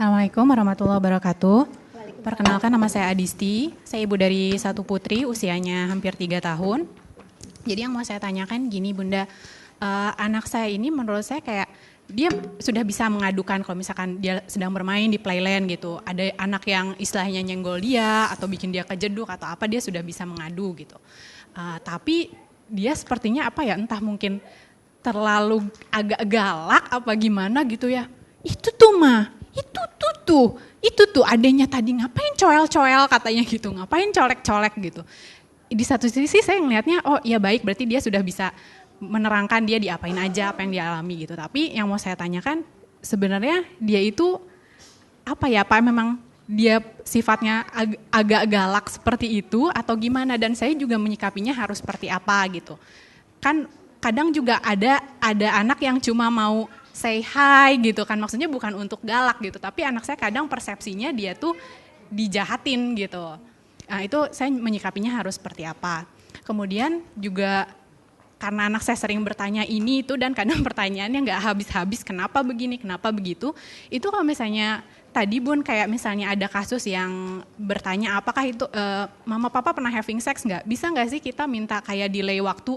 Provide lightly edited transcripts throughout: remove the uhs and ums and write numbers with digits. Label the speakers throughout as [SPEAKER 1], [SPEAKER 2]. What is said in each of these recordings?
[SPEAKER 1] Assalamualaikum warahmatullahi wabarakatuh. Perkenalkan, nama saya Adisti. Saya ibu dari satu putri, usianya hampir 3 tahun. Jadi yang mau saya tanyakan gini Bunda, anak saya ini menurut saya kayak dia sudah bisa mengadukan kalau misalkan dia sedang bermain di playland gitu. Ada anak yang istilahnya nyenggol dia atau bikin dia kejeduk atau apa, dia sudah bisa mengadu gitu. Tapi dia sepertinya apa ya, entah mungkin terlalu agak galak apa gimana gitu ya. Itu tuh mah, itu tuh adanya tadi ngapain coel-coel katanya gitu, ngapain colek-colek gitu. Di satu sisi saya ngelihatnya, oh iya baik, berarti dia sudah bisa menerangkan dia diapain aja, apa yang dia alami gitu. Tapi yang mau saya tanyakan, sebenarnya dia itu apa ya, apa memang dia sifatnya agak galak seperti itu atau gimana, dan saya juga menyikapinya harus seperti apa gitu. Kan kadang juga ada anak yang cuma mau say hi gitu kan, maksudnya bukan untuk galak gitu, tapi anak saya kadang persepsinya dia tuh dijahatin gitu. Nah itu saya menyikapinya harus seperti apa. Kemudian juga karena anak saya sering bertanya ini itu dan kadang pertanyaannya nggak habis-habis, kenapa begini, kenapa begitu. Itu kalau misalnya tadi Bun kayak misalnya ada kasus yang bertanya apakah itu mama papa pernah having sex nggak, bisa nggak sih kita minta kayak delay waktu.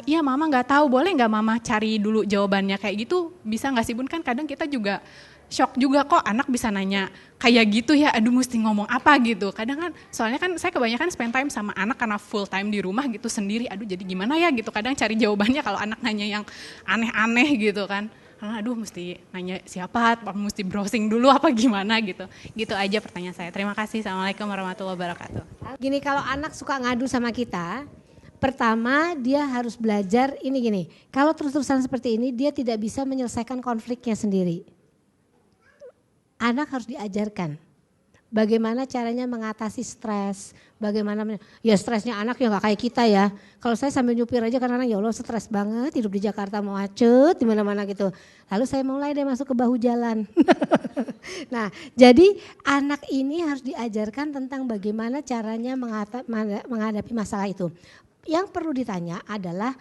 [SPEAKER 1] Iya mama nggak tahu, boleh nggak mama cari dulu jawabannya kayak gitu, bisa nggak sih Bun? Kan kadang kita juga shock juga, kok anak bisa nanya kayak gitu ya, aduh mesti ngomong apa gitu. Kadang kan, soalnya kan saya kebanyakan spend time sama anak karena full time di rumah gitu sendiri, aduh jadi gimana ya gitu. Kadang cari jawabannya kalau anak nanya yang aneh-aneh gitu kan. Aduh mesti nanya siapa, mesti browsing dulu apa gimana gitu. Gitu aja pertanyaan saya. Terima kasih. Assalamualaikum warahmatullahi wabarakatuh.
[SPEAKER 2] Gini, kalau anak suka ngadu sama kita, pertama dia harus belajar ini gini. Kalau terus-terusan seperti ini, dia tidak bisa menyelesaikan konfliknya sendiri. Anak harus diajarkan bagaimana caranya mengatasi stres, bagaimana ya stresnya anak ya nggak kayak kita ya. Kalau saya sambil nyupir aja karena ya Allah stres banget hidup di Jakarta, macet di mana-mana gitu. Lalu saya mulai deh masuk ke bahu jalan. Nah, jadi anak ini harus diajarkan tentang bagaimana caranya menghadapi masalah itu. Yang perlu ditanya adalah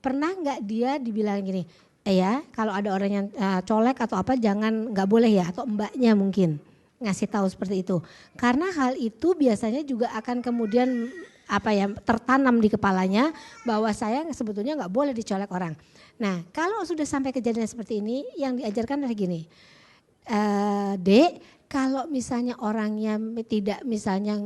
[SPEAKER 2] pernah nggak dia dibilang gini, ya kalau ada orang yang colek atau apa jangan, nggak boleh ya, atau mbaknya mungkin ngasih tahu seperti itu. Karena hal itu biasanya juga akan kemudian apa ya, tertanam di kepalanya bahwa saya sebetulnya nggak boleh dicolek orang. Nah kalau sudah sampai kejadian seperti ini, yang diajarkan adalah gini, Dek, kalau misalnya orangnya tidak misalnya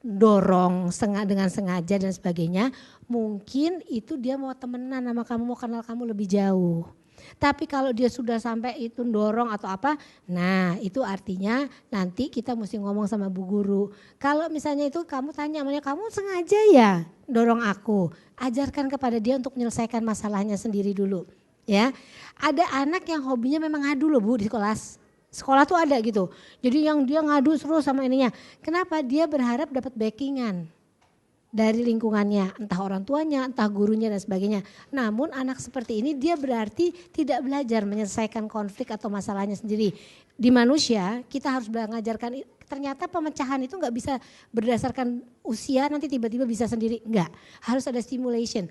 [SPEAKER 2] dorong dengan sengaja dan sebagainya, mungkin itu dia mau temenan sama kamu, mau kenal kamu lebih jauh. Tapi kalau dia sudah sampai itu dorong atau apa, nah itu artinya nanti kita mesti ngomong sama bu guru. Kalau misalnya itu kamu tanya, kamu sengaja ya dorong aku, ajarkan kepada dia untuk menyelesaikan masalahnya sendiri dulu. Ya, ada anak yang hobinya memang ngadu loh Bu di kelas. Sekolah tuh ada gitu. Jadi yang dia ngadu terus sama ininya. Kenapa? Dia berharap dapat backingan dari lingkungannya, entah orang tuanya, entah gurunya dan sebagainya. Namun anak seperti ini dia berarti tidak belajar menyelesaikan konflik atau masalahnya sendiri. Di manusia kita harus mengajarkan, ternyata pemecahan itu nggak bisa berdasarkan usia nanti tiba-tiba bisa sendiri, enggak. Harus ada stimulation.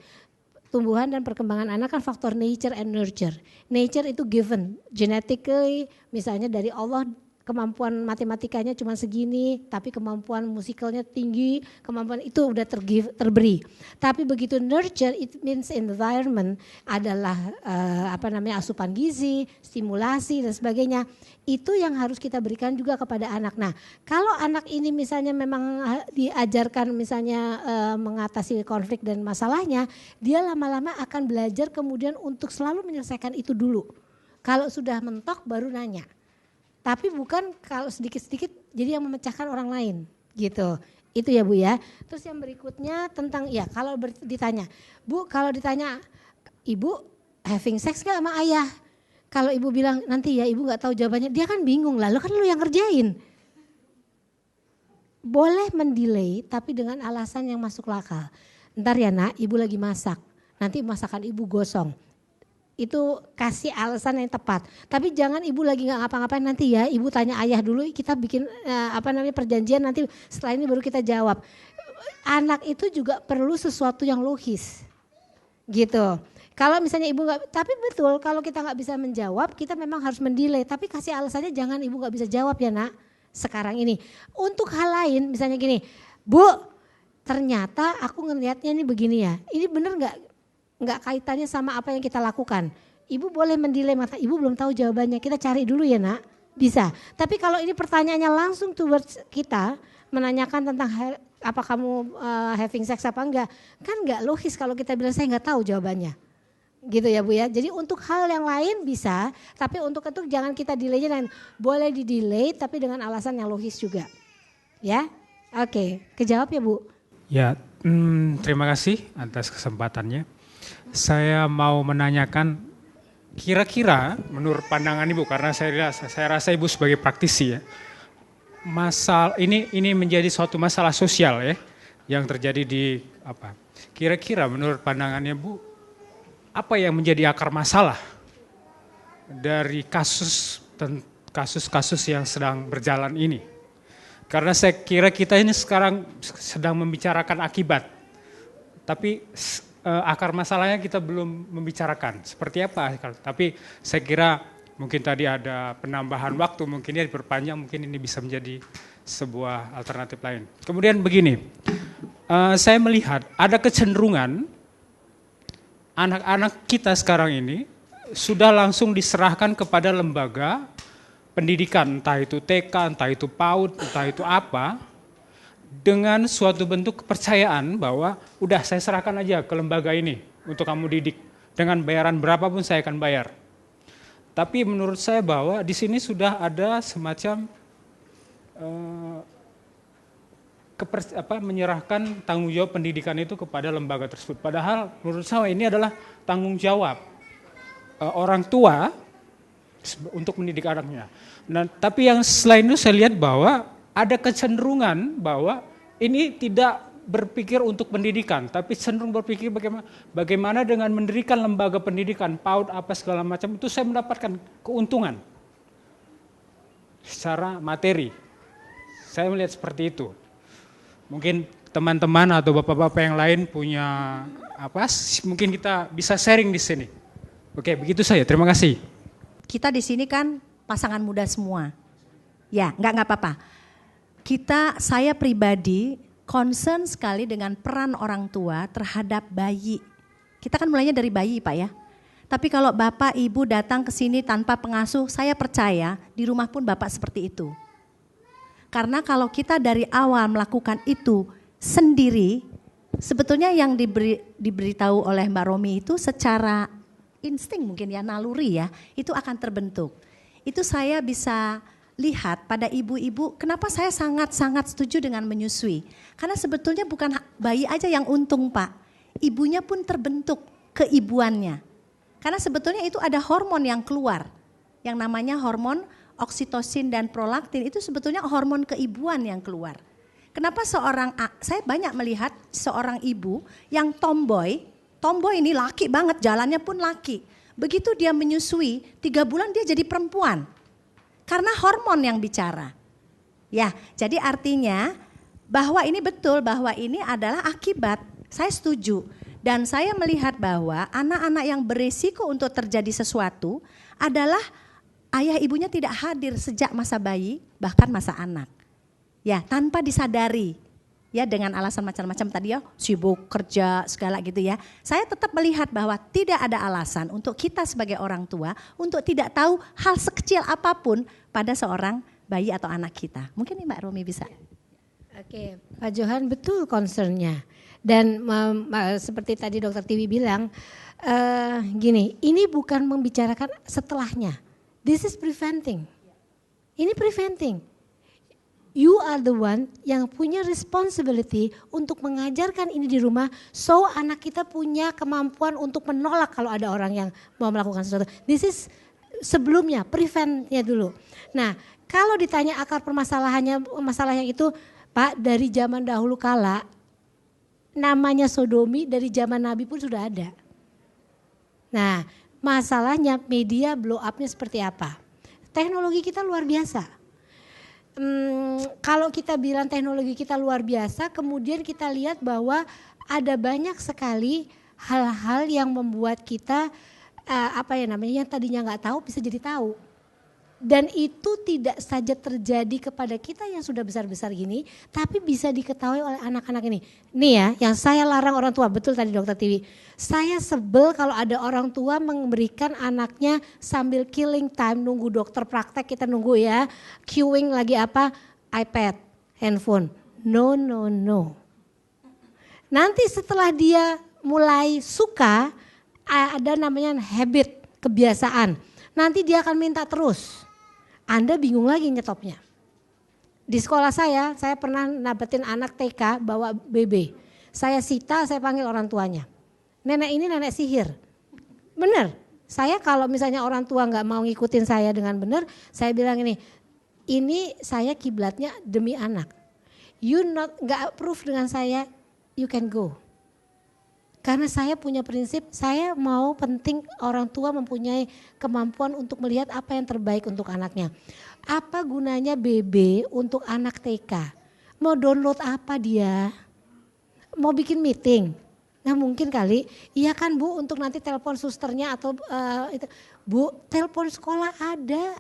[SPEAKER 2] Tumbuhan dan perkembangan anak kan faktor nature and nurture. Nature itu given, genetically misalnya dari Allah, kemampuan matematikanya cuma segini, tapi kemampuan musikalnya tinggi, kemampuan itu udah terberi. Tapi begitu nurture, it means environment adalah asupan gizi, stimulasi dan sebagainya. Itu yang harus kita berikan juga kepada anak. Nah, kalau anak ini misalnya memang diajarkan misalnya mengatasi konflik dan masalahnya, dia lama-lama akan belajar kemudian untuk selalu menyelesaikan itu dulu. Kalau sudah mentok baru nanya. Tapi bukan kalau sedikit-sedikit jadi yang memecahkan orang lain gitu. Itu ya Bu ya. Terus yang berikutnya tentang ya kalau ditanya, Bu kalau ditanya Ibu having sex gak sama ayah? Kalau Ibu bilang nanti ya Ibu gak tahu jawabannya, dia kan bingung, lalu kan lu yang ngerjain. Boleh mendelay tapi dengan alasan yang masuk akal. Ntar ya nak, Ibu lagi masak, nanti masakan Ibu gosong. Itu kasih alasan yang tepat. Tapi jangan Ibu lagi nggak ngapa-ngapain, nanti ya Ibu tanya ayah dulu, kita bikin perjanjian, nanti setelah ini baru kita jawab. Anak itu juga perlu sesuatu yang logis gitu. Kalau misalnya ibu nggak, tapi betul kalau kita nggak bisa menjawab, kita memang harus mendelay. Tapi kasih alasannya, jangan ibu nggak bisa jawab ya nak. Sekarang ini, untuk hal lain, misalnya gini, Bu, ternyata aku ngelihatnya ini begini ya. Ini bener nggak kaitannya sama apa yang kita lakukan. Ibu boleh mendelay, mata ibu belum tahu jawabannya. Kita cari dulu ya nak, bisa. Tapi kalau ini pertanyaannya langsung towards kita, menanyakan tentang apa kamu having sex apa enggak, kan nggak logis kalau kita bilang saya nggak tahu jawabannya. Gitu ya Bu ya. Jadi untuk hal yang lain bisa, tapi untuk itu jangan kita delaynya, dan boleh di delay tapi dengan alasan yang logis juga. Ya, oke, kejawab ya Bu.
[SPEAKER 3] Ya, terima kasih atas kesempatannya. Saya mau menanyakan, kira-kira menurut pandangan Ibu, karena saya rasa Ibu sebagai praktisi ya, ini menjadi suatu masalah sosial ya, yang terjadi di apa? Kira-kira menurut pandangannya Bu, apa yang menjadi akar masalah dari kasus-kasus yang sedang berjalan ini? Karena saya kira kita ini sekarang sedang membicarakan akibat, tapi akar masalahnya kita belum membicarakan. Seperti apa? Tapi saya kira mungkin tadi ada penambahan waktu, mungkin ya diperpanjang, mungkin ini bisa menjadi sebuah alternatif lain. Kemudian begini, saya melihat ada kecenderungan anak-anak kita sekarang ini sudah langsung diserahkan kepada lembaga pendidikan, entah itu TK, entah itu PAUD, entah itu apa, dengan suatu bentuk kepercayaan bahwa udah saya serahkan aja ke lembaga ini untuk kamu didik, dengan bayaran berapapun saya akan bayar. Tapi menurut saya bahwa di sini sudah ada semacam menyerahkan tanggung jawab pendidikan itu kepada lembaga tersebut. Padahal menurut saya ini adalah tanggung jawab orang tua untuk mendidik anaknya. Nah, tapi yang selain itu saya lihat bahwa ada kecenderungan bahwa ini tidak berpikir untuk pendidikan, tapi cenderung berpikir bagaimana dengan mendirikan lembaga pendidikan, PAUD apa segala macam, itu saya mendapatkan keuntungan secara materi. Saya melihat seperti itu. Mungkin teman-teman atau bapak-bapak yang lain punya apa? Mungkin kita bisa sharing di sini. Oke, begitu saja. Terima kasih.
[SPEAKER 4] Kita di sini kan pasangan muda semua. Ya, nggak apa-apa. Saya pribadi concern sekali dengan peran orang tua terhadap bayi. Kita kan mulainya dari bayi, Pak ya. Tapi kalau Bapak Ibu datang ke sini tanpa pengasuh, saya percaya di rumah pun Bapak seperti itu. Karena kalau kita dari awal melakukan itu sendiri, sebetulnya yang diberitahu oleh Mbak Romi itu secara insting mungkin ya, naluri ya, itu akan terbentuk. Itu saya bisa lihat pada ibu-ibu, kenapa saya sangat-sangat setuju dengan menyusui. Karena sebetulnya bukan bayi aja yang untung Pak, ibunya pun terbentuk keibuannya. Karena sebetulnya itu ada hormon yang keluar, yang namanya hormon oksitosin dan prolaktin, itu sebetulnya hormon keibuan yang keluar. Kenapa saya banyak melihat seorang ibu yang tomboy ini laki banget, jalannya pun laki. Begitu dia menyusui, 3 bulan dia jadi perempuan. Karena hormon yang bicara. Ya, jadi artinya bahwa ini betul, bahwa ini adalah akibat. Saya setuju. Dan saya melihat bahwa anak-anak yang berisiko untuk terjadi sesuatu adalah ayah ibunya tidak hadir sejak masa bayi, bahkan masa anak. Ya, tanpa disadari. Ya, dengan alasan macam-macam tadi ya, sibuk kerja segala gitu ya. Saya tetap melihat bahwa tidak ada alasan untuk kita sebagai orang tua untuk tidak tahu hal sekecil apapun pada seorang bayi atau anak kita. Mungkin nih Mbak Romi bisa.
[SPEAKER 2] Oke, Pak Johan betul concernnya. Dan seperti tadi Dokter Tiwi bilang, gini, ini bukan membicarakan setelahnya. This is preventing. Ini preventing. You are the one yang punya responsibility untuk mengajarkan ini di rumah, so anak kita punya kemampuan untuk menolak kalau ada orang yang mau melakukan sesuatu. This is sebelumnya, preventnya dulu. Nah, kalau ditanya akar permasalahannya, masalah yang itu, Pak, dari zaman dahulu kala, namanya sodomi dari zaman Nabi pun sudah ada. Nah, masalahnya media blow up-nya seperti apa? Teknologi kita luar biasa. Kalau kita bilang teknologi kita luar biasa, kemudian kita lihat bahwa ada banyak sekali hal-hal yang membuat kita yang tadinya nggak tahu bisa jadi tahu. Dan itu tidak saja terjadi kepada kita yang sudah besar-besar gini, tapi bisa diketahui oleh anak-anak ini. Nih ya, yang saya larang orang tua, betul tadi Dokter Tiwi. Saya sebel kalau ada orang tua memberikan anaknya sambil killing time, nunggu dokter praktek, kita nunggu ya, queuing lagi apa, iPad, handphone. No. Nanti setelah dia mulai suka, ada namanya habit, kebiasaan. Nanti dia akan minta terus. Anda bingung lagi nyetopnya. Di sekolah saya pernah dapetin anak TK bawa BB. Saya sita, saya panggil orang tuanya. Nenek ini nenek sihir. Bener, saya kalau misalnya orang tua gak mau ngikutin saya dengan benar, saya bilang ini saya kiblatnya demi anak. You gak approve dengan saya, you can go. Karena saya punya prinsip, saya mau penting orang tua mempunyai kemampuan untuk melihat apa yang terbaik untuk anaknya. Apa gunanya BB untuk anak TK? Mau download apa dia? Mau bikin meeting? Nah mungkin kali, iya kan Bu untuk nanti telepon susternya atau Bu telepon sekolah ada.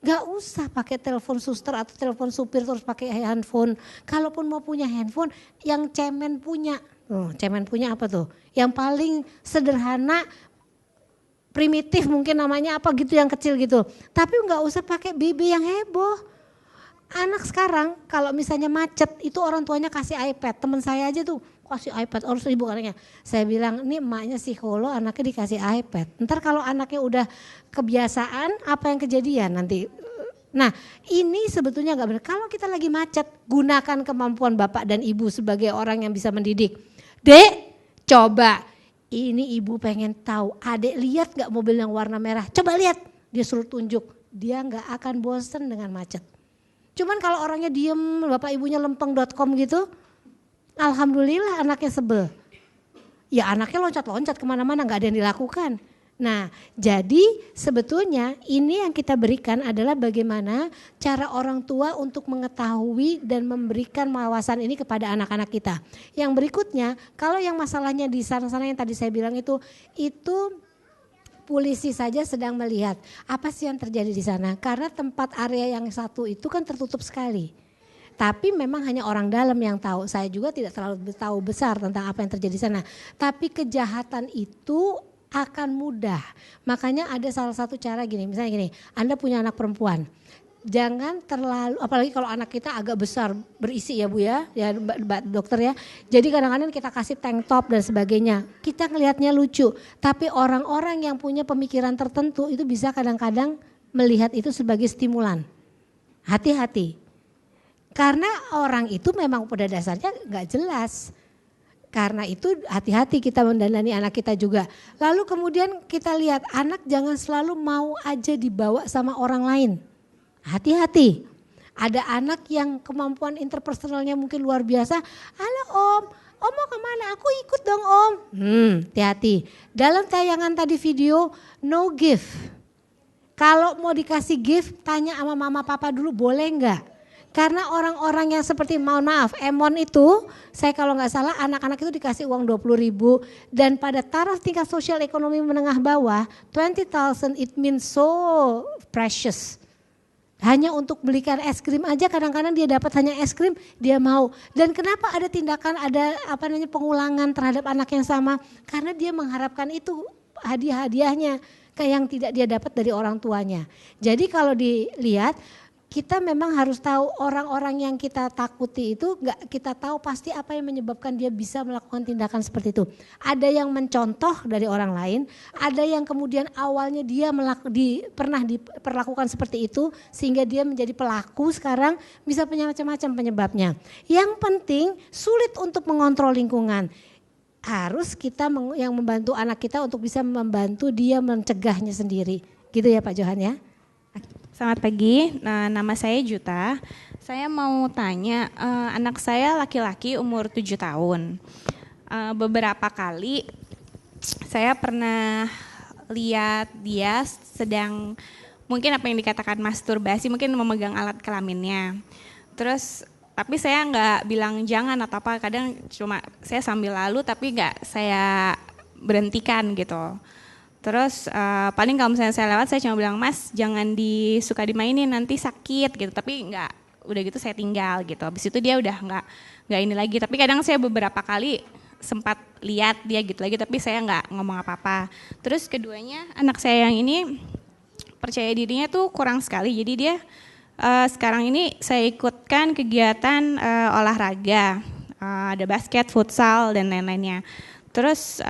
[SPEAKER 2] Gak usah pakai telepon suster atau telepon supir terus pakai handphone. Kalaupun mau punya handphone yang cemen punya. Cemen punya apa tuh? Yang paling sederhana, primitif mungkin namanya apa gitu yang kecil gitu. Tapi nggak usah pakai BB yang heboh. Anak sekarang kalau misalnya macet itu orang tuanya kasih iPad. Teman saya aja tuh kasih iPad, harus ibu katanya. Saya bilang ini emaknya psikolog, anaknya dikasih iPad. Ntar kalau anaknya udah kebiasaan apa yang kejadian nanti. Nah ini sebetulnya nggak benar. Kalau kita lagi macet gunakan kemampuan bapak dan ibu sebagai orang yang bisa mendidik. Dek, coba ini ibu pengen tahu, adek lihat gak mobil yang warna merah? Coba lihat, dia suruh tunjuk, dia gak akan bosen dengan macet. Cuman kalau orangnya diem, bapak ibunya lempeng.com gitu, alhamdulillah anaknya sebel. Ya anaknya loncat-loncat kemana-mana gak ada yang dilakukan. Nah jadi sebetulnya ini yang kita berikan adalah bagaimana cara orang tua untuk mengetahui dan memberikan wawasan ini kepada anak-anak kita. Yang berikutnya kalau yang masalahnya di sana-sana yang tadi saya bilang itu polisi saja sedang melihat apa sih yang terjadi di sana. Karena tempat area yang satu itu kan tertutup sekali. Tapi memang hanya orang dalam yang tahu. Saya juga tidak terlalu tahu besar tentang apa yang terjadi di sana. Tapi kejahatan itu akan mudah. Makanya ada salah satu cara gini, misalnya gini, Anda punya anak perempuan. Jangan terlalu, apalagi kalau anak kita agak besar, berisi ya Bu ya Mbak Dokter ya. Jadi kadang-kadang kita kasih tank top dan sebagainya. Kita ngelihatnya lucu, tapi orang-orang yang punya pemikiran tertentu itu bisa kadang-kadang melihat itu sebagai stimulan. Hati-hati. Karena orang itu memang pada dasarnya gak jelas. Karena itu hati-hati kita mendandani anak kita juga. Lalu kemudian kita lihat anak jangan selalu mau aja dibawa sama orang lain. Hati-hati. Ada anak yang kemampuan interpersonalnya mungkin luar biasa. Halo Om mau kemana? Aku ikut dong Om. Hati-hati. Dalam tayangan tadi video no gift. Kalau mau dikasih gift tanya sama mama papa dulu boleh enggak? Karena orang-orang yang seperti mohon maaf Emon itu saya kalau nggak salah anak-anak itu dikasih uang 20.000 dan pada taraf tingkat sosial ekonomi menengah bawah 20.000 it means so precious. Hanya untuk belikan es krim aja kadang-kadang dia dapat hanya es krim dia mau. Dan kenapa ada tindakan pengulangan terhadap anak yang sama? Karena dia mengharapkan itu hadiah-hadiahnya kayak yang tidak dia dapat dari orang tuanya. Jadi kalau dilihat kita memang harus tahu orang-orang yang kita takuti itu nggak kita tahu pasti apa yang menyebabkan dia bisa melakukan tindakan seperti itu. Ada yang mencontoh dari orang lain, ada yang kemudian awalnya dia pernah diperlakukan seperti itu sehingga dia menjadi pelaku sekarang bisa punya macam-macam penyebabnya. Yang penting sulit untuk mengontrol lingkungan. Harus kita yang membantu anak kita untuk bisa membantu dia mencegahnya sendiri. Gitu ya Pak Johan ya.
[SPEAKER 5] Selamat pagi, nama saya Juta. Saya mau tanya, anak saya laki-laki umur 7 tahun. Beberapa kali saya pernah lihat dia sedang mungkin apa yang dikatakan masturbasi, mungkin memegang alat kelaminnya. Terus tapi saya nggak bilang jangan atau apa, kadang cuma saya sambil lalu tapi nggak saya berhentikan gitu. Terus paling kalau misalnya saya lewat saya cuma bilang, Mas jangan suka dimainin nanti sakit gitu. Tapi enggak, udah gitu saya tinggal gitu. Habis itu dia udah enggak ini lagi. Tapi kadang saya beberapa kali sempat lihat dia gitu lagi tapi saya enggak ngomong apa-apa. Terus keduanya anak saya yang ini percaya dirinya tuh kurang sekali. Jadi dia sekarang ini saya ikutkan kegiatan olahraga. Ada basket, futsal dan lain-lainnya. Terus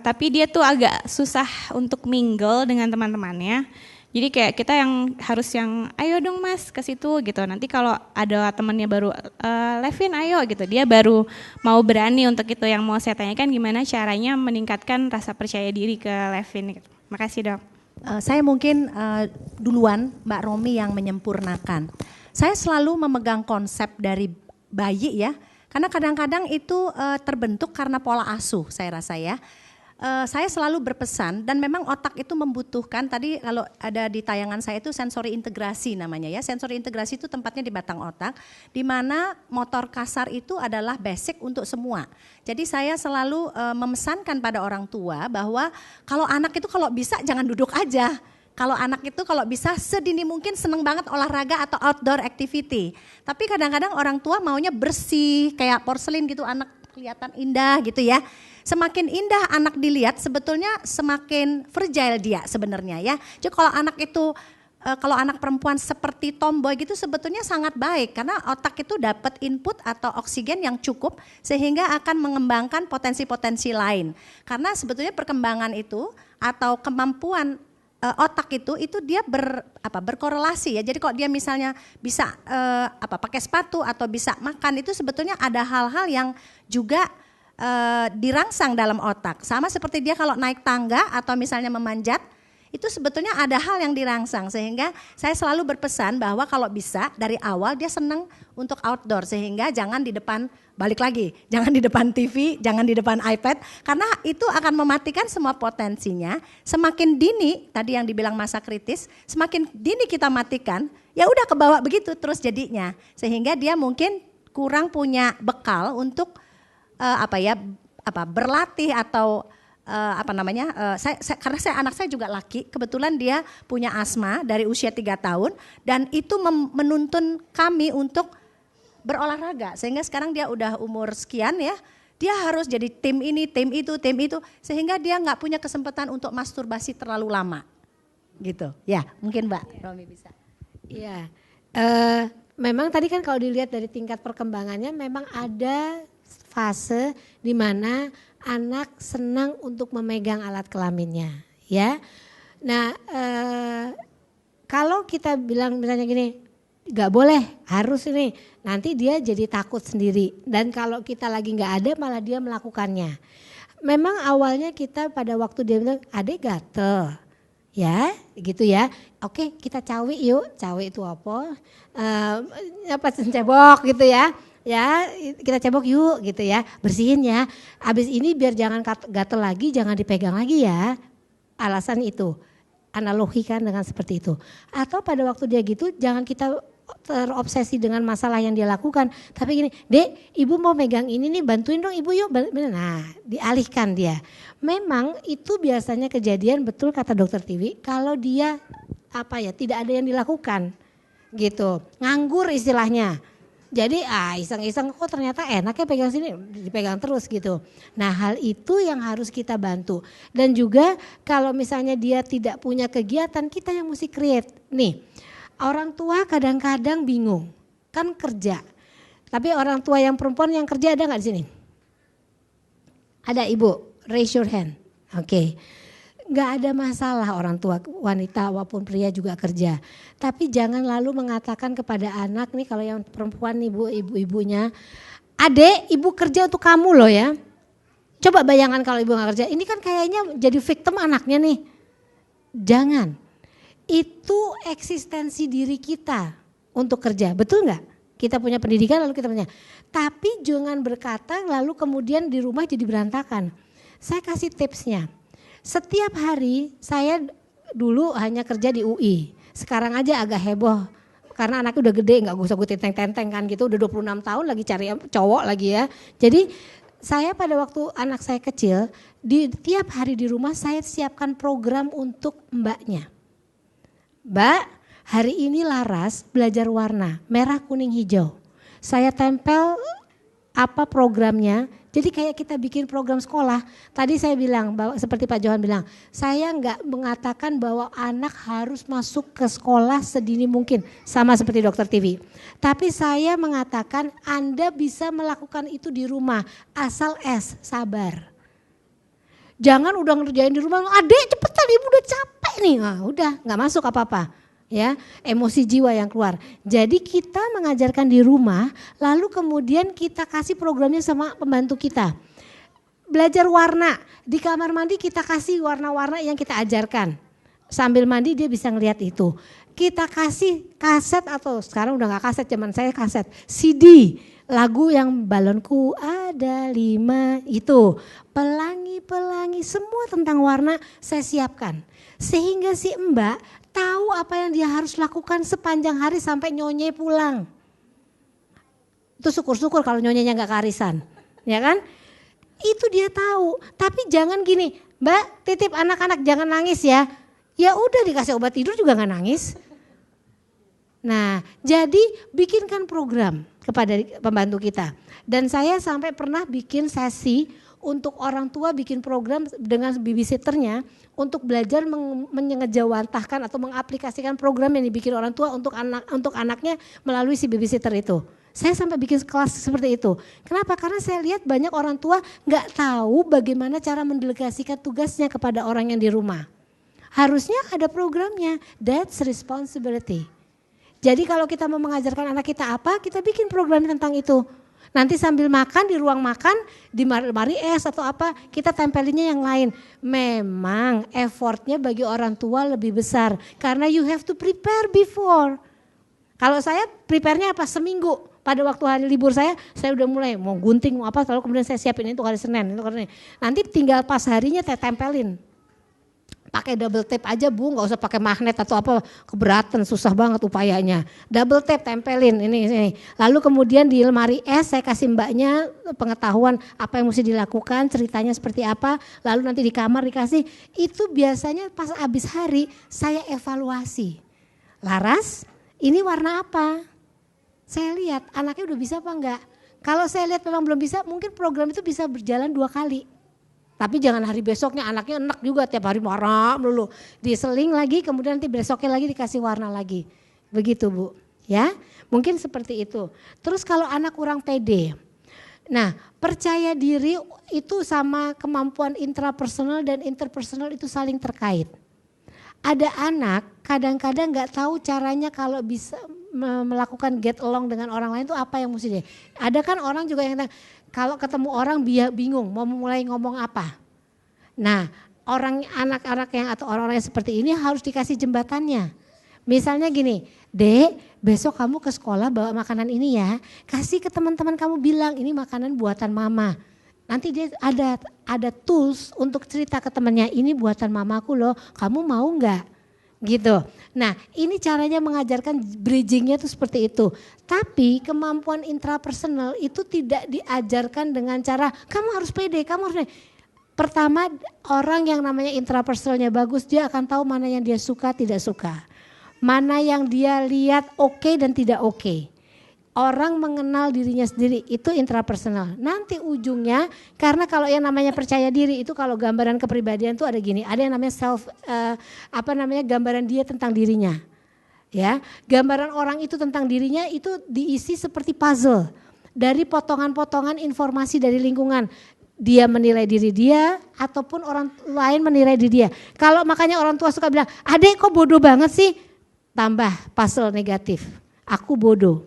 [SPEAKER 5] tapi dia tuh agak susah untuk mingle dengan teman-temannya. Jadi kayak kita yang harus yang ayo dong Mas ke situ gitu. Nanti kalau ada temannya baru Levin ayo gitu. Dia baru mau berani untuk itu. Yang mau saya tanyakan gimana caranya meningkatkan rasa percaya diri ke Levin gitu. Makasih Dok.
[SPEAKER 4] Saya mungkin duluan Mbak Romi yang menyempurnakan. Saya selalu memegang konsep dari bayi ya. Karena kadang-kadang itu terbentuk karena pola asuh saya rasa ya. Saya selalu berpesan dan memang otak itu membutuhkan, tadi kalau ada di tayangan saya itu sensori integrasi namanya ya. Sensori integrasi itu tempatnya di batang otak, di mana motor kasar itu adalah basic untuk semua. Jadi saya selalu memesankan pada orang tua bahwa kalau anak itu kalau bisa jangan duduk aja. Kalau anak itu kalau bisa sedini mungkin seneng banget olahraga atau outdoor activity. Tapi kadang-kadang orang tua maunya bersih, kayak porselin gitu, anak kelihatan indah gitu ya. Semakin indah anak dilihat sebetulnya semakin fragile dia sebenarnya ya. Jadi kalau anak itu, kalau anak perempuan seperti tomboy gitu sebetulnya sangat baik. Karena otak itu dapat input atau oksigen yang cukup sehingga akan mengembangkan potensi-potensi lain. Karena sebetulnya perkembangan itu atau kemampuan otak itu dia berkorelasi ya. Jadi kalau dia misalnya bisa pakai sepatu atau bisa makan itu sebetulnya ada hal-hal yang juga dirangsang dalam otak. Sama seperti dia kalau naik tangga atau misalnya memanjat itu sebetulnya ada hal yang dirangsang sehingga saya selalu berpesan bahwa kalau bisa dari awal dia senang untuk outdoor sehingga jangan di depan, balik lagi, jangan di depan TV, jangan di depan iPad karena itu akan mematikan semua potensinya. Semakin dini, tadi yang dibilang masa kritis, semakin dini kita matikan, ya udah kebawa begitu terus jadinya. Sehingga dia mungkin kurang punya bekal untuk berlatih atau karena anak saya juga laki, kebetulan dia punya asma dari usia 3 tahun dan itu menuntun kami untuk berolahraga sehingga sekarang dia udah umur sekian ya, dia harus jadi tim ini, tim itu, sehingga dia nggak punya kesempatan untuk masturbasi terlalu lama, gitu. Ya, mungkin Mbak Romi bisa.
[SPEAKER 2] Iya, memang tadi kan kalau dilihat dari tingkat perkembangannya memang ada fase di mana anak senang untuk memegang alat kelaminnya, ya. Nah, kalau kita bilang misalnya gini, nggak boleh, harus ini, nanti dia jadi takut sendiri. Dan kalau kita lagi nggak ada, malah dia melakukannya. Memang awalnya kita pada waktu dia bilang, adek gatel, ya, gitu ya. Oke, kita cawi yuk, cawi itu apa? Cebok gitu ya. Ya kita cebok yuk gitu ya, bersihin ya. Abis ini biar jangan gatel lagi, jangan dipegang lagi ya. Alasan itu, analogikan dengan seperti itu. Atau pada waktu dia gitu, jangan kita terobsesi dengan masalah yang dia lakukan. Tapi gini, dek ibu mau megang ini nih, bantuin dong ibu yuk. Nah dialihkan dia. Memang itu biasanya kejadian betul kata dokter Tiwi, kalau dia tidak ada yang dilakukan gitu. Nganggur istilahnya. Jadi iseng-iseng kok ternyata enaknya pegang sini, dipegang terus gitu. Nah hal itu yang harus kita bantu. Dan juga kalau misalnya dia tidak punya kegiatan, kita yang mesti create. Nih orang tua kadang-kadang bingung, kan kerja. Tapi orang tua yang perempuan yang kerja ada gak di sini? Ada ibu, raise your hand. Oke. Gak ada masalah orang tua wanita maupun pria juga kerja. Tapi jangan lalu mengatakan kepada anak nih kalau yang perempuan ibu-ibunya, adek ibu kerja untuk kamu loh ya. Coba bayangkan kalau ibu gak kerja, ini kan kayaknya jadi victim anaknya nih. Jangan, itu eksistensi diri kita untuk kerja, betul gak? Kita punya pendidikan lalu kita punya. Tapi jangan berkata lalu kemudian di rumah jadi berantakan. Saya kasih tipsnya. Setiap hari saya dulu hanya kerja di UI. Sekarang aja agak heboh karena anaknya udah gede, nggak usah gue tenteng-tenteng kan gitu. Udah 26 tahun lagi cari cowok lagi ya. Jadi saya pada waktu anak saya kecil, di tiap hari di rumah saya siapkan program untuk mbaknya. Mbak, hari ini Laras belajar warna, merah, kuning, hijau. Saya tempel apa programnya, jadi kayak kita bikin program sekolah. Tadi saya bilang, bahwa, seperti Pak Johan bilang, saya nggak mengatakan bahwa anak harus masuk ke sekolah sedini mungkin, sama seperti Dokter TV. Tapi saya mengatakan Anda bisa melakukan itu di rumah, asal sabar. Jangan udah ngerjain di rumah, adek cepetan ibu udah capek nih, nah, udah nggak masuk apa-apa. Ya, emosi jiwa yang keluar. Jadi kita mengajarkan di rumah, lalu kemudian kita kasih programnya sama pembantu kita. Belajar warna, di kamar mandi kita kasih warna-warna yang kita ajarkan. Sambil mandi dia bisa ngelihat itu. Kita kasih kaset atau sekarang udah gak kaset, zaman saya kaset, CD. Lagu yang balonku ada 5 itu. Pelangi-pelangi semua tentang warna saya siapkan. Sehingga si Mbak tahu apa yang dia harus lakukan sepanjang hari sampai nyonye pulang. Itu syukur-syukur kalau nyonyenya gak kearisan, ya kan? Itu dia tahu. Tapi jangan gini, Mbak titip anak-anak jangan nangis ya. Ya udah dikasih obat tidur juga gak nangis. Nah jadi bikinkan program kepada pembantu kita. Dan saya sampai pernah bikin sesi untuk orang tua bikin program dengan babysitternya untuk belajar mengejawantahkan atau mengaplikasikan program yang dibikin orang tua untuk anaknya melalui si babysitter itu. Saya sampai bikin kelas seperti itu. Kenapa? Karena saya lihat banyak orang tua nggak tahu bagaimana cara mendelegasikan tugasnya kepada orang yang di rumah. Harusnya ada programnya. That's responsibility. Jadi kalau kita mau mengajarkan anak kita apa, kita bikin program tentang itu. Nanti sambil makan di ruang makan, di lemari es atau apa, kita tempelinnya yang lain. Memang effortnya bagi orang tua lebih besar. Karena you have to prepare before. Kalau saya prepare-nya apa? Seminggu. Pada waktu hari libur saya udah mulai mau gunting, mau apa, lalu kemudian saya siapin itu hari Senin. Nanti tinggal pas harinya saya tempelin. Pakai double tape aja Bu, nggak usah pakai magnet atau apa, keberatan, susah banget upayanya. Double tape tempelin ini. Lalu kemudian di lemari es saya kasih mbaknya pengetahuan apa yang mesti dilakukan, ceritanya seperti apa. Lalu nanti di kamar dikasih, itu biasanya pas habis hari saya evaluasi. Laras, ini warna apa? Saya lihat anaknya udah bisa apa enggak. Kalau saya lihat memang belum bisa, mungkin program itu bisa berjalan 2 kali. Tapi jangan hari besoknya anaknya enak juga tiap hari marah dulu. Diseling lagi kemudian nanti besoknya lagi dikasih warna lagi. Begitu Bu. Ya, mungkin seperti itu. Terus kalau anak kurang pede. Nah, percaya diri itu sama kemampuan intrapersonal dan interpersonal itu saling terkait. Ada anak kadang-kadang gak tahu caranya kalau bisa melakukan get along dengan orang lain itu apa yang mesti dia. Ada kan orang juga yang kalau ketemu orang bingung mau mulai ngomong apa. Nah, anak-anak yang atau orang-orang yang seperti ini harus dikasih jembatannya. Misalnya gini, Dek, besok kamu ke sekolah bawa makanan ini ya. Kasih ke teman-teman kamu bilang ini makanan buatan mama. Nanti dia ada tools untuk cerita ke temannya, ini buatan mamaku loh, kamu mau enggak? Gitu. Nah, ini caranya mengajarkan bridgingnya itu seperti itu. Tapi kemampuan intrapersonal itu tidak diajarkan dengan cara kamu harus pede, kamu harus pede. Pertama, orang yang namanya intrapersonalnya bagus, dia akan tahu mana yang dia suka, tidak suka. Mana yang dia lihat oke dan tidak oke. Orang mengenal dirinya sendiri itu intrapersonal. Nanti ujungnya karena kalau yang namanya percaya diri itu kalau gambaran kepribadian itu ada gini, ada yang namanya gambaran dia tentang dirinya. Ya, gambaran orang itu tentang dirinya itu diisi seperti puzzle dari potongan-potongan informasi dari lingkungan. Dia menilai diri dia ataupun orang lain menilai diri dia. Kalau makanya orang tua suka bilang, "Adek kok bodoh banget sih?" Tambah puzzle negatif. Aku bodoh.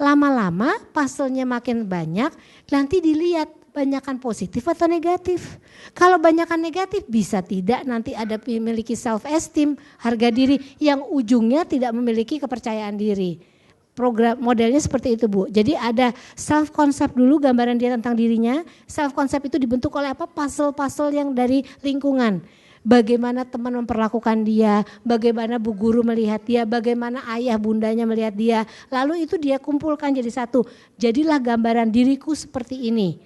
[SPEAKER 2] Lama-lama puzzle-nya makin banyak, nanti dilihat banyakan positif atau negatif. Kalau banyakan negatif bisa tidak nanti ada memiliki self esteem, harga diri yang ujungnya tidak memiliki kepercayaan diri. Program modelnya seperti itu Bu. Jadi ada self concept dulu gambaran dia tentang dirinya. Self concept itu dibentuk oleh apa? Puzzle-puzzle yang dari lingkungan. Bagaimana teman memperlakukan dia, bagaimana bu guru melihat dia, bagaimana ayah bundanya melihat dia. Lalu itu dia kumpulkan jadi satu. Jadilah gambaran diriku seperti ini.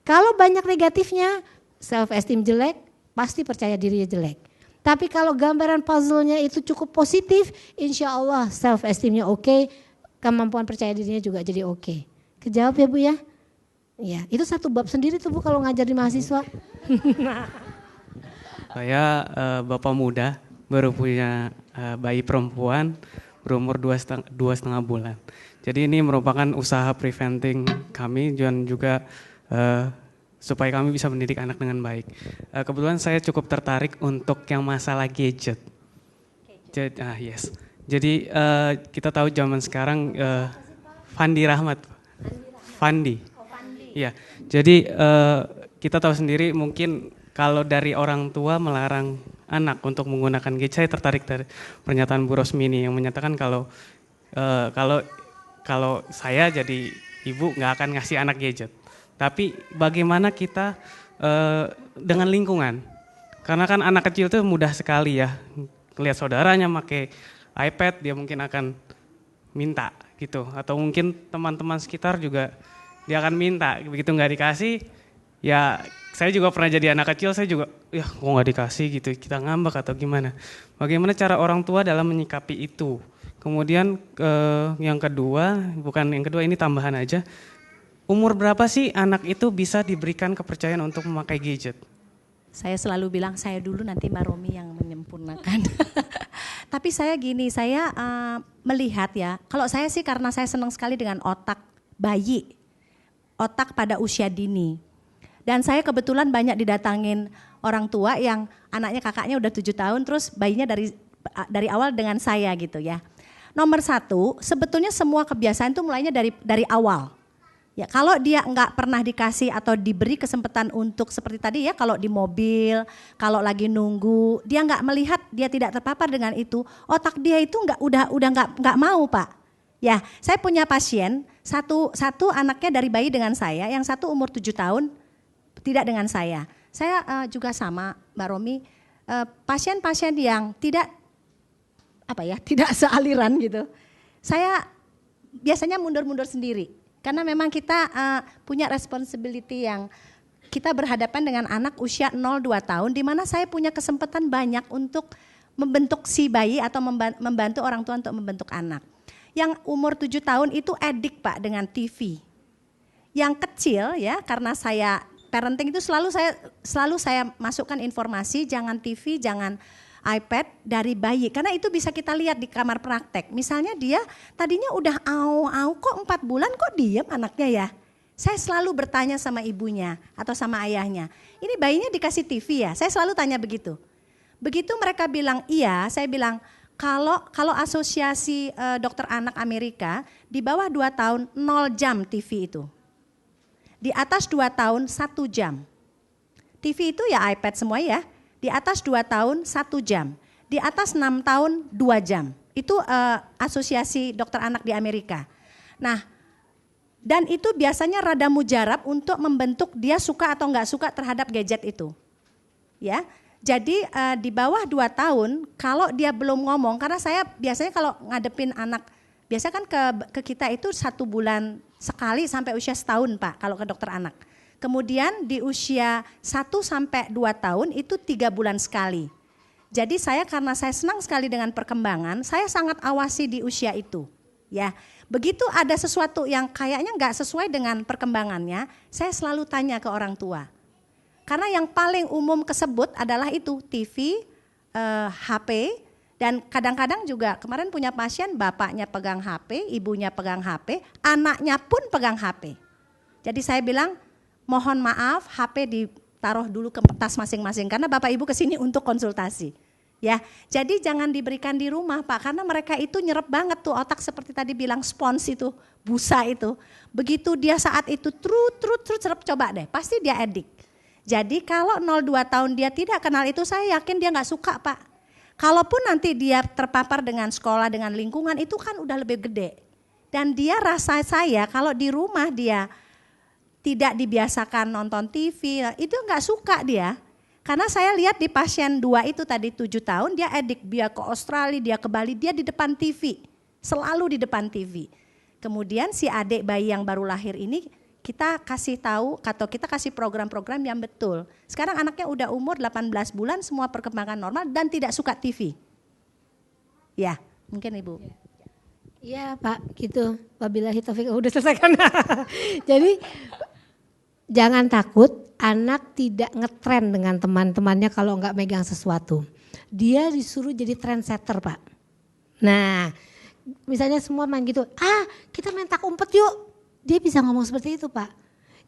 [SPEAKER 2] Kalau banyak negatifnya, self esteem jelek, pasti percaya dirinya jelek. Tapi kalau gambaran puzzle-nya itu cukup positif, insya Allah self esteemnya oke, kemampuan percaya dirinya juga jadi oke. Kejawab ya Bu ya? Ya, itu satu bab sendiri tuh Bu kalau ngajar di mahasiswa.
[SPEAKER 6] Saya bapak muda, baru punya bayi perempuan berumur 2,5 bulan. Jadi ini merupakan usaha preventing kami dan juga supaya kami bisa mendidik anak dengan baik. Kebetulan saya cukup tertarik untuk yang masalah gadget. Yes. Jadi kita tahu zaman sekarang Fandi Rahmat. Fandi. Iya. Jadi kita tahu sendiri mungkin kalau dari orang tua melarang anak untuk menggunakan gadget, saya tertarik dari pernyataan Bu Rosmini yang menyatakan kalau saya jadi ibu nggak akan ngasih anak gadget. Tapi bagaimana kita dengan lingkungan? Karena kan anak kecil itu mudah sekali ya, lihat saudaranya pakai iPad, dia mungkin akan minta gitu. Atau mungkin teman-teman sekitar juga dia akan minta, begitu nggak dikasih, ya saya juga pernah jadi anak kecil, saya juga ya kok nggak dikasih gitu, kita ngambek atau gimana. Bagaimana cara orang tua dalam menyikapi itu? Kemudian yang kedua, ini tambahan aja. Umur berapa sih anak itu bisa diberikan kepercayaan untuk memakai gadget?
[SPEAKER 4] Saya selalu bilang saya dulu, nanti Mbak Romi yang menyempurnakan. Tapi saya gini, saya melihat ya, kalau saya sih karena saya senang sekali dengan otak bayi, otak pada usia dini. Dan saya kebetulan banyak didatangin orang tua yang anaknya kakaknya udah 7 tahun, terus bayinya dari awal dengan saya gitu ya. Nomor 1, sebetulnya semua kebiasaan itu mulainya dari awal. Ya, kalau dia nggak pernah dikasih atau diberi kesempatan untuk seperti tadi ya, kalau di mobil, kalau lagi nunggu, dia nggak melihat, dia tidak terpapar dengan itu, otak dia itu udah nggak mau Pak. Ya, saya punya pasien, satu anaknya dari bayi dengan saya, yang satu umur 7 tahun tidak dengan saya. Saya juga sama Mbak Romi, pasien-pasien yang tidak sealiran gitu. Saya biasanya mundur-mundur sendiri. Karena memang kita punya responsibility yang kita berhadapan dengan anak usia 0-2 tahun, di mana saya punya kesempatan banyak untuk membentuk si bayi atau membantu orang tua untuk membentuk anak. Yang umur 7 tahun itu edik Pak dengan TV. Yang kecil ya, karena saya parenting itu selalu saya masukkan informasi, jangan TV, jangan iPad dari bayi, karena itu bisa kita lihat di kamar praktek. Misalnya dia tadinya udah au kok 4 bulan kok diam anaknya ya. Saya selalu bertanya sama ibunya atau sama ayahnya, ini bayinya dikasih TV ya? Saya selalu tanya begitu. Begitu mereka bilang iya, saya bilang kalau asosiasi dokter anak Amerika di bawah 2 tahun 0 jam TV itu. Di atas 2 tahun 1 jam. TV itu ya iPad semua ya. Di atas 2 tahun 1 jam, di atas 6 tahun 2 jam. Itu asosiasi dokter anak di Amerika. Nah, dan itu biasanya rada mujarab untuk membentuk dia suka atau enggak suka terhadap gadget itu. Ya, jadi di bawah 2 tahun kalau dia belum ngomong, karena saya biasanya kalau ngadepin anak, biasanya kan ke kita itu 1 bulan sekali sampai usia setahun Pak kalau ke dokter anak. Kemudian di usia 1-2 tahun itu 3 bulan sekali. Jadi karena saya senang sekali dengan perkembangan, saya sangat awasi di usia itu. Ya, begitu ada sesuatu yang kayaknya nggak sesuai dengan perkembangannya, saya selalu tanya ke orang tua. Karena yang paling umum kesebut adalah itu TV, HP, dan kadang-kadang juga kemarin punya pasien bapaknya pegang HP, ibunya pegang HP, anaknya pun pegang HP. Jadi saya bilang, mohon maaf, HP ditaruh dulu ke tas masing-masing karena Bapak Ibu kesini untuk konsultasi. Ya, jadi jangan diberikan di rumah Pak, karena mereka itu nyerap banget tuh otak seperti tadi bilang spons itu, busa itu. Begitu dia saat itu trut serap, coba deh, pasti dia edik. Jadi kalau 0-2 tahun dia tidak kenal itu, saya yakin dia nggak suka Pak. Kalaupun nanti dia terpapar dengan sekolah, dengan lingkungan, itu kan udah lebih gede. Dan dia rasa saya kalau di rumah dia tidak dibiasakan nonton TV, itu nggak suka dia. Karena saya lihat di pasien 2 itu tadi 7 tahun, dia edik, dia ke Australia, dia ke Bali, dia di depan TV, selalu di depan TV. Kemudian si adik bayi yang baru lahir ini, kita kasih tahu atau kita kasih program-program yang betul. Sekarang anaknya udah umur 18 bulan, semua perkembangan normal dan tidak suka TV. Ya, mungkin Ibu.
[SPEAKER 2] Iya Pak, gitu. Wabillahi taufik, udah selesai kan? Jadi jangan takut anak tidak ngetren dengan teman-temannya kalau nggak megang sesuatu. Dia disuruh jadi trendsetter Pak. Nah, misalnya semua main gitu, kita main tak umpet yuk. Dia bisa ngomong seperti itu Pak.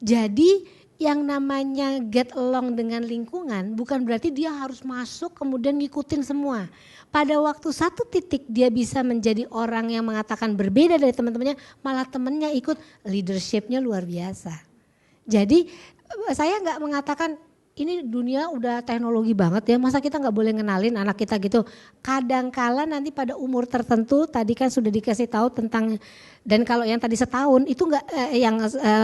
[SPEAKER 2] Jadi yang namanya get along dengan lingkungan bukan berarti dia harus masuk kemudian ngikutin semua. Pada waktu satu titik dia bisa menjadi orang yang mengatakan berbeda dari teman-temannya, malah temannya ikut, leadershipnya luar biasa. Jadi saya nggak mengatakan ini dunia udah teknologi banget ya, masa kita nggak boleh ngenalin anak kita gitu. Kadangkala nanti pada umur tertentu, tadi kan sudah dikasih tahu tentang, dan kalau yang tadi setahun itu nggak,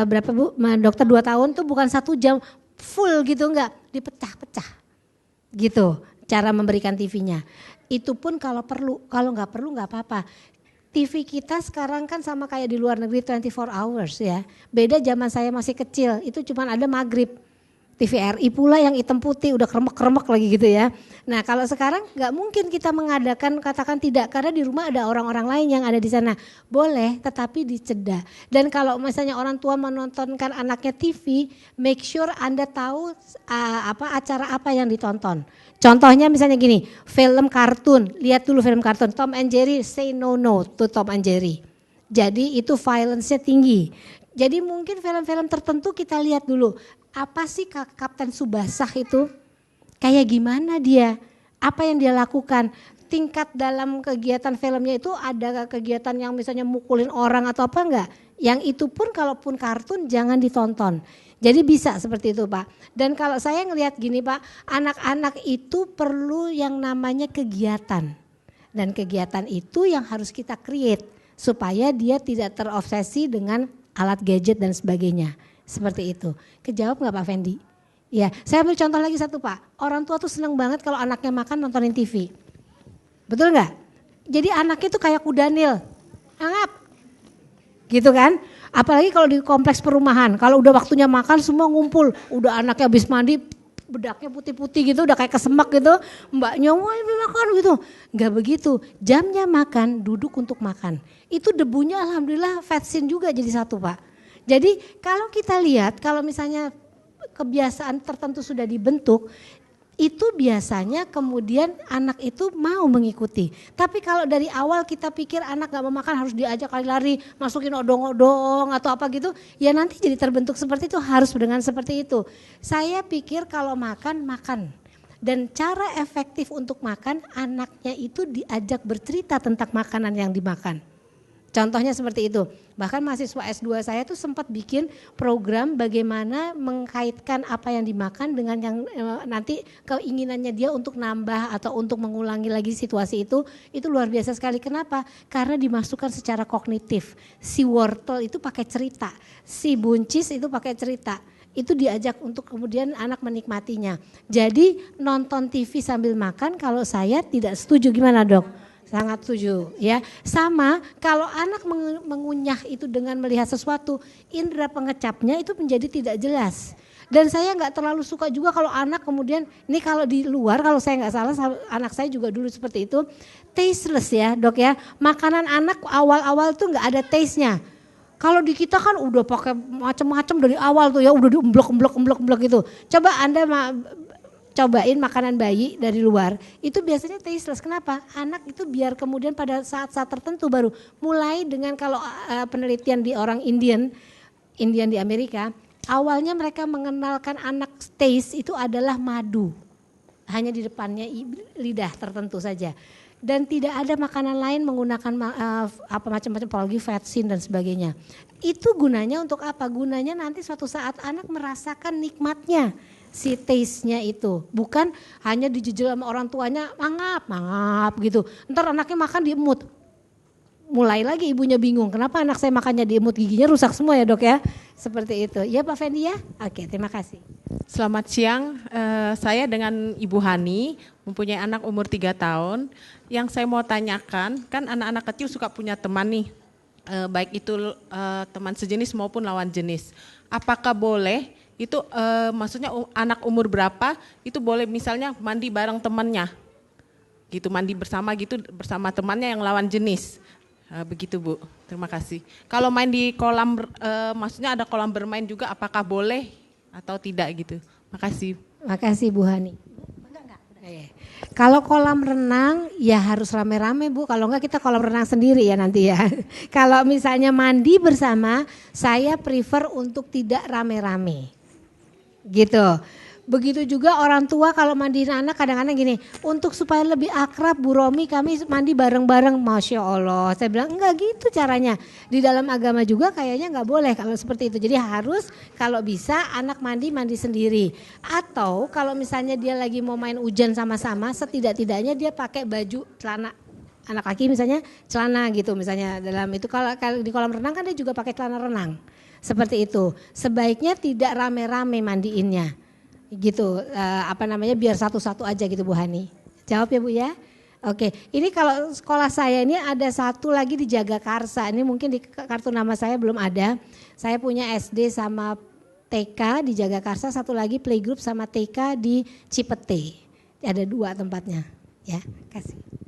[SPEAKER 2] berapa Bu, dokter 2 tahun tuh bukan 1 jam full gitu, nggak, dipecah-pecah gitu cara memberikan TV-nya. Itu pun kalau perlu, kalau nggak perlu nggak apa-apa. TV kita sekarang kan sama kayak di luar negeri 24 hours ya. Beda zaman saya masih kecil, itu cuma ada maghrib. TVRI pula yang hitam putih udah kremek-kremek lagi gitu ya. Nah kalau sekarang nggak mungkin kita mengadakan katakan tidak karena di rumah ada orang-orang lain yang ada di sana. Boleh tetapi dicegah. Dan kalau misalnya orang tua menontonkan anaknya TV, make sure Anda tahu acara apa yang ditonton. Contohnya misalnya gini, film kartun, lihat dulu film kartun Tom and Jerry, say no to Tom and Jerry. Jadi itu violence-nya tinggi. Jadi mungkin film-film tertentu kita lihat dulu, apa sih Kapten Tsubasa itu? Kayak gimana dia? Apa yang dia lakukan? Tingkat dalam kegiatan filmnya itu ada kegiatan yang misalnya mukulin orang atau apa enggak? Yang itu pun kalaupun kartun jangan ditonton. Jadi bisa seperti itu Pak. Dan kalau saya ngelihat gini Pak, anak-anak itu perlu yang namanya kegiatan. Dan kegiatan itu yang harus kita create supaya dia tidak terobsesi dengan alat gadget dan sebagainya. Seperti itu. Kejawab nggak Pak Fendi? Ya, saya ambil contoh lagi satu Pak. Orang tua tuh senang banget kalau anaknya makan nontonin TV. Betul nggak? Jadi anaknya tuh kayak kudanil, angap, gitu kan? Apalagi kalau di kompleks perumahan, kalau udah waktunya makan semua ngumpul, udah anaknya habis mandi, bedaknya putih-putih gitu, udah kayak kesemak gitu, mbaknya wah ini makan gitu. Nggak begitu, jamnya makan, duduk untuk makan. Itu debunya alhamdulillah vaksin juga jadi satu Pak. Jadi kalau kita lihat, kalau misalnya kebiasaan tertentu sudah dibentuk, itu biasanya kemudian anak itu mau mengikuti. Tapi kalau dari awal kita pikir anak gak mau makan harus diajak lari-lari, masukin odong-odong atau apa gitu, ya nanti jadi terbentuk seperti itu, harus dengan seperti itu. Saya pikir kalau makan. Dan cara efektif untuk makan, anaknya itu diajak bercerita tentang makanan yang dimakan. Contohnya seperti itu. Bahkan mahasiswa S2 saya tuh sempat bikin program bagaimana mengkaitkan apa yang dimakan dengan yang nanti keinginannya dia untuk nambah atau untuk mengulangi lagi situasi itu luar biasa sekali. Kenapa? Karena dimasukkan secara kognitif. Si wortel itu pakai cerita, si buncis itu pakai cerita. Itu diajak untuk kemudian anak menikmatinya. Jadi nonton TV sambil makan kalau saya tidak setuju, gimana Dok? Sangat setuju ya. Sama kalau anak mengunyah itu dengan melihat sesuatu, indera pengecapnya itu menjadi tidak jelas. Dan saya nggak terlalu suka juga kalau anak kemudian, ini kalau di luar kalau saya nggak salah anak saya juga dulu seperti itu, tasteless ya Dok ya. Makanan anak awal-awal tuh nggak ada taste-nya. Kalau di kita kan udah pakai macam-macam dari awal tuh ya, udah diemblok gitu. Coba Anda cobain makanan bayi dari luar, itu biasanya tasteless. Kenapa? Anak itu biar kemudian pada saat-saat tertentu baru mulai dengan kalau penelitian di orang Indian di Amerika, awalnya mereka mengenalkan anak taste itu adalah madu. Hanya di depannya lidah tertentu saja. Dan tidak ada makanan lain menggunakan apa macam-macam apalagi vaksin dan sebagainya. Itu gunanya untuk apa? Gunanya nanti suatu saat anak merasakan nikmatnya. Si taste-nya itu bukan hanya dijejel sama orang tuanya mangap gitu. Ntar anaknya makan diemut. Mulai lagi ibunya bingung, kenapa anak saya makannya diemut, giginya rusak semua ya Dok ya. Seperti itu. Ya Pak Fendi ya? Oke, terima kasih.
[SPEAKER 7] Selamat siang, saya dengan Ibu Hani mempunyai anak umur 3 tahun. Yang saya mau tanyakan, kan anak-anak kecil suka punya teman nih. baik itu teman sejenis maupun lawan jenis. Apakah boleh itu maksudnya anak umur berapa itu boleh misalnya mandi bareng temannya, gitu mandi bersama gitu bersama temannya yang lawan jenis. Begitu Bu, terima kasih. Kalau main di kolam, maksudnya ada kolam bermain juga, apakah boleh atau tidak gitu? Makasih.
[SPEAKER 2] Makasih Bu Hani. Kalau kolam renang ya harus rame-rame Bu, kalau enggak kita kolam renang sendiri ya nanti ya. Kalau misalnya mandi bersama, saya prefer untuk tidak rame-rame. Gitu. Begitu juga orang tua kalau mandiin anak kadang-kadang gini, untuk supaya lebih akrab Bu Romi kami mandi bareng-bareng, Masya Allah. Saya bilang enggak gitu caranya. Di dalam agama juga kayaknya enggak boleh kalau seperti itu. Jadi harus kalau bisa anak mandi sendiri. Atau kalau misalnya dia lagi mau main hujan sama-sama, setidak-tidaknya dia pakai baju celana. Anak laki misalnya celana gitu misalnya dalam itu, kalau di kolam renang kan dia juga pakai celana renang. Seperti itu. Sebaiknya tidak rame-rame mandiinnya. Gitu, biar satu-satu aja gitu Bu Hani. Jawab ya Bu ya. Oke, ini kalau sekolah saya ini ada satu lagi di Jagakarsa. Ini mungkin di kartu nama saya belum ada. Saya punya SD sama TK di Jagakarsa, satu lagi playgroup sama TK di Cipete. Ada 2 tempatnya. Ya, kasih.